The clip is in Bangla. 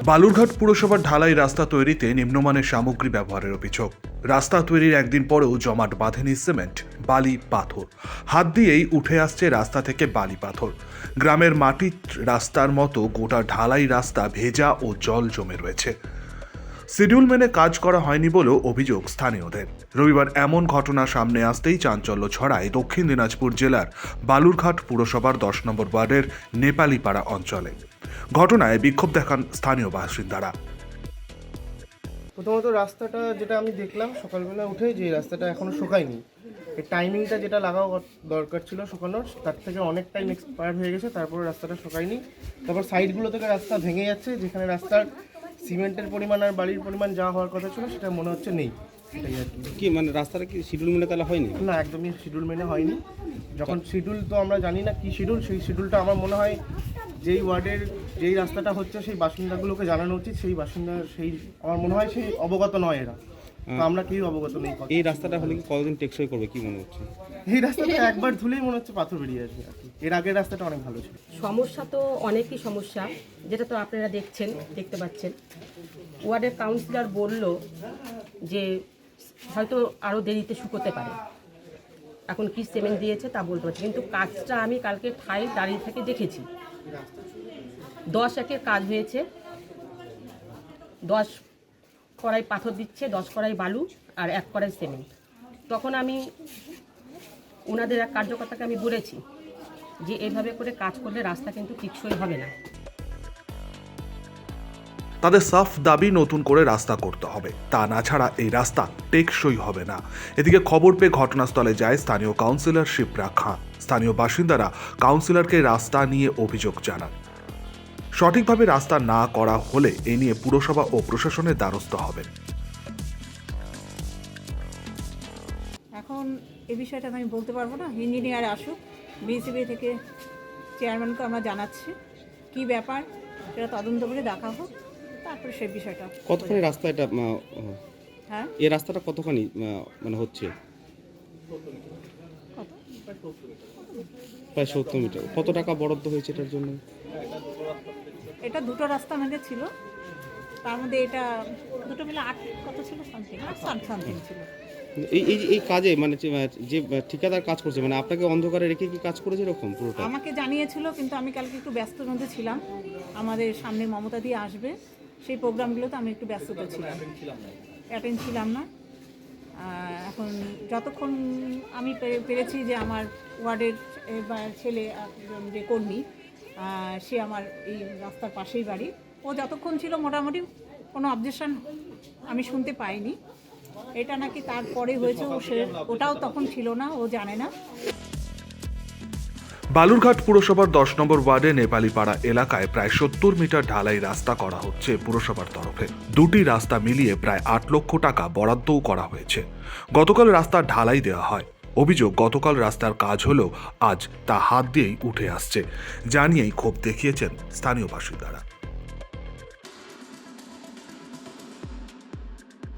বালুরঘাট পুরসভার ঢালাই রাস্তা তৈরিতে নিম্নমানের সামগ্রী ব্যবহারের অভিযোগ। রাস্তা তৈরির একদিন পরেও জমাট বাঁধেনি সিমেন্ট, বালি, পাথর। হাত দিয়েই উঠে আসছে রাস্তা থেকে বালি পাথর। গ্রামের মাটির রাস্তার মতো গোটা ঢালাই রাস্তা ভেজা ও জল জমে রয়েছে। শিডিউল মেনে কাজ করা হয়নি বলেও অভিযোগ স্থানীয়দের। রবিবার এমন ঘটনা সামনে আসতেই চাঞ্চল্য ছড়ায় দক্ষিণ দিনাজপুর জেলার বালুরঘাট পুরসভার 10 নম্বর ওয়ার্ডের নেপালিপাড়া অঞ্চলে। ঘটনায় বিক্ষোভ দেখান স্থানীয় বাসিন্দারা। প্রথমত রাস্তাটা যেটা আমি দেখলাম সকালবেলা উঠে, যে রাস্তাটা এখনো শুকায়নি, এই টাইমিংটা যেটা লাগাও দরকার ছিল শুকানোর, তার থেকে অনেক টাইম এক্সপায়ার হয়ে গেছে, তারপরে রাস্তাটা শুকায়নি। তারপর সাইডগুলো থেকে রাস্তা ভেঙে যাচ্ছে, যেখানে রাস্তার সিমেন্টের পরিমাণ আর বালির পরিমাণ যা হওয়ার কথা ছিল সেটা মনে হচ্ছে নেই। এটাই আর কি মানে রাস্তাটা কি শিডিউল মেনে তাহলে হয়নি? না, একদমই শিডিউল মেনে হয়নি। যখন শিডিউল, তো আমরা জানি না কি শিডিউল, সেই শিডিউলটা আমার মনে হয় যেই ওয়ার্ডের যেই রাস্তাটা হচ্ছে সেই বাসিন্দাগুলোকে জানানো উচিত। সেই বাসিন্দা আমার মনে হয় সেই অবগত নয় এরা, তো আমরা কেউ অবগত নেই। এই রাস্তাটা হলে কি কতদিন টেকসই করবে কি মনে হচ্ছে? এই রাস্তাটা একবার ধুলেই মনে হচ্ছে পাথর বেরিয়ে আসবে আর কি। এর আগের রাস্তাটা অনেক ভালো ছিল। সমস্যা তো অনেকই সমস্যা, যেটা তো আপনারা দেখতে পাচ্ছেন। ওয়ার্ডের কাউন্সিলর বলল যে হয়তো আরও দেরিতে শুকোতে পারে, এখন কি সিমেন্ট দিয়েছে তা বলতে পারছি, কিন্তু কাজটা আমি কালকে ঠাই দাঁড়িয়ে থেকে দেখেছি। 10 একের কাজ হয়েছে, 10 কড়াই পাথর দিচ্ছে, 10 কড়াই বালু আর 1 কড়াই সিমেন্ট। তখন আমি ওনাদের এক কার্যকর্তাকে আমি বলেছি যে এইভাবে করে কাজ করলে রাস্তা কিন্তু টিকসই হবে না। তাদের সাফ দাবি নতুন করে রাস্তা করতে হবে, তা না ছাড়া এই রাস্তা টেকসই হবে না। এদিকে খবর পেয়ে ঘটনাস্থলে যায় স্থানীয় কাউন্সিলর শিপ্রা খাঁ। স্থানীয় বাসিন্দারা কাউন্সিলরকে রাস্তা নিয়ে অভিযোগ জানান। সঠিকভাবে রাস্তা না করা হলে এ নিয়ে পুরসভা ও প্রশাসনের দ্বারস্থ হবে। এখন এই বিষয়টা আমি বলতে পারবো না, ইঞ্জিনিয়ার আসুক, বিসিবি থেকে চেয়ারম্যানকে আমরা জানাচ্ছি কি ব্যাপার সেটা তদন্ত করে দেখা হোক, তারপরে সেই বিষয়টা। কতখানি রাস্তা এটা? হ্যাঁ, এই রাস্তাটা কতখানি মানে হচ্ছে? কত? প্রায় 70 মিটার। কত টাকা বরাদ্দ হয়েছে এটার জন্য? এটা দুটো রাস্তা আমাদের ছিল, তার মধ্যে এটা দুটো মিলে 8 কত ছিল, সামথিং ছিল। এই কাজে মানে যে ঠিকাদার কাজ করছে, মানে আপনাকে অন্ধকারে রেখে কি কাজ করেছে এরকম পুরোটা? আমাকে জানিয়েছিল, কিন্তু আমি কালকে একটু ব্যস্তর মধ্যে ছিলাম। আমাদের সামনে মমতা দিয়ে আসবে, সেই প্রোগ্রামগুলোতে আমি একটু ব্যস্ততা ছিলাম, অ্যাটেন্ড ছিলাম না। এখন যতক্ষণ আমি পেরেছি যে আমার ওয়ার্ডের ছেলে একজন যে কর্মী, সে আমার এই রাস্তার পাশেই বাড়ি, ও যতক্ষণ ছিল মোটামুটি কোনো অবজেকশন আমি শুনতে পাইনি। এটা নাকি তারপরে হয়েছে, ওটাও তখন ছিল না, ও জানে না। বালুরঘাট পুরসভার 10 নম্বর ওয়ার্ডে নেপালিপাড়া এলাকায় প্রায় 70 মিটার ঢালাই রাস্তা করা হচ্ছে পুরসভার তরফে। দুটি রাস্তা মিলিয়ে প্রায় 8 লক্ষ টাকা বরাদ্দও করা হয়েছে। গতকাল রাস্তা ঢালাই দেওয়া হয়। অভিযোগ, গতকাল রাস্তার কাজ হলেও আজ তা হাত দিয়েই উঠে আসছে, জানিয়েই ক্ষোভ দেখিয়েছেন স্থানীয় বাসিন্দারা।